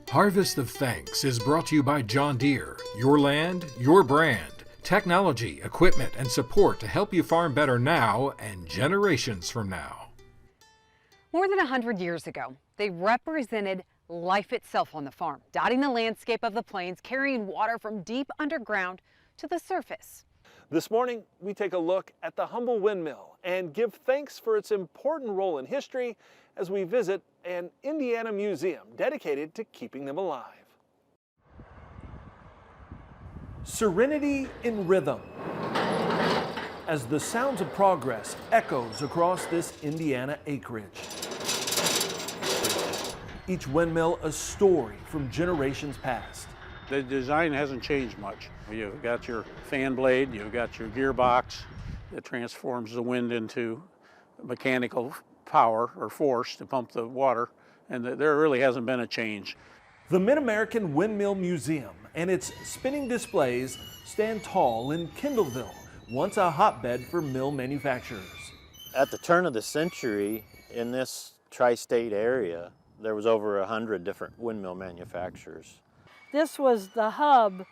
Harvest of Thanks is brought to you by John Deere. Your land, your brand. Technology, equipment, and support to help you farm better now and generations from now. More than 100 years ago, they represented life itself on the farm, dotting the landscape of the plains, carrying water from deep underground to the surface. This morning, we take a look at the humble windmill and give thanks for its important role in history as we visit an Indiana museum dedicated to keeping them alive. Serenity in rhythm, as the sounds of progress echoes across this Indiana acreage. Each windmill a story from generations past. The design hasn't changed much. You've got your fan blade, you've got your gearbox that transforms the wind into mechanical power or force to pump the water, and there really hasn't been a change. The Mid-American Windmill Museum and its spinning displays stand tall in Kendallville, once a hotbed for mill manufacturers. At the turn of the century, in this tri-state area, there was over 100 different windmill manufacturers. This was the hub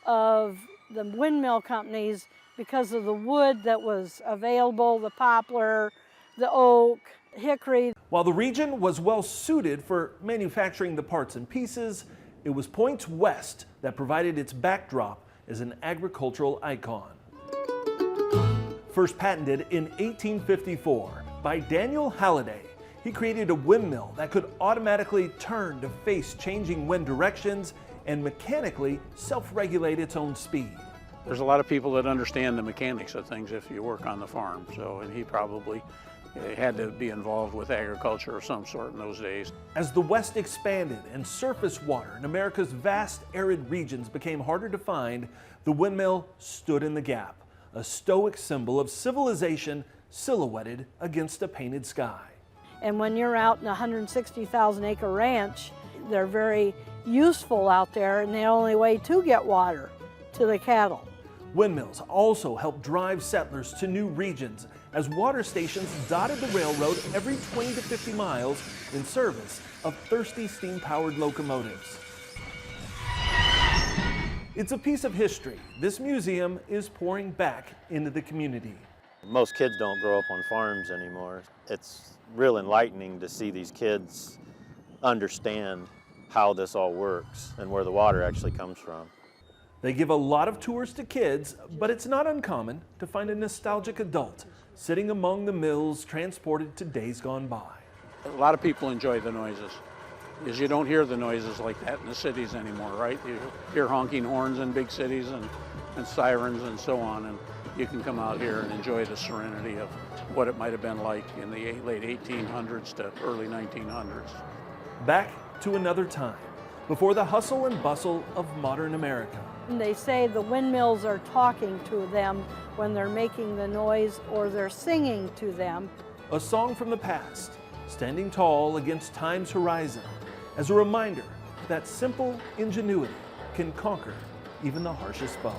of the windmill companies because of the wood that was available, the poplar, the oak, hickory. While the region was well suited for manufacturing the parts and pieces, it was points west that provided its backdrop as an agricultural icon. First patented in 1854 by Daniel Halliday, he created a windmill that could automatically turn to face changing wind directions and mechanically self-regulate its own speed. There's a lot of people that understand the mechanics of things if you work on the farm, and he probably had to be involved with agriculture of some sort in those days. As the West expanded and surface water in America's vast arid regions became harder to find, the windmill stood in the gap, a stoic symbol of civilization silhouetted against a painted sky. And when you're out in a 160,000 acre ranch, they're very useful out there, and the only way to get water to the cattle. Windmills also helped drive settlers to new regions as water stations dotted the railroad every 20 to 50 miles in service of thirsty steam-powered locomotives. It's a piece of history this museum is pouring back into the community. Most kids don't grow up on farms anymore. It's real enlightening to see these kids understand how this all works and where the water actually comes from. They give a lot of tours to kids, but it's not uncommon to find a nostalgic adult sitting among the mills transported to days gone by. A lot of people enjoy the noises, because you don't hear the noises like that in the cities anymore, right? You hear honking horns in big cities and sirens and so on, and you can come out here and enjoy the serenity of what it might have been like in the late 1800s to early 1900s. Back to another time, before the hustle and bustle of modern America. They say the windmills are talking to them when they're making the noise, or they're singing to them. A song from the past, standing tall against time's horizon, as a reminder that simple ingenuity can conquer even the harshest foe.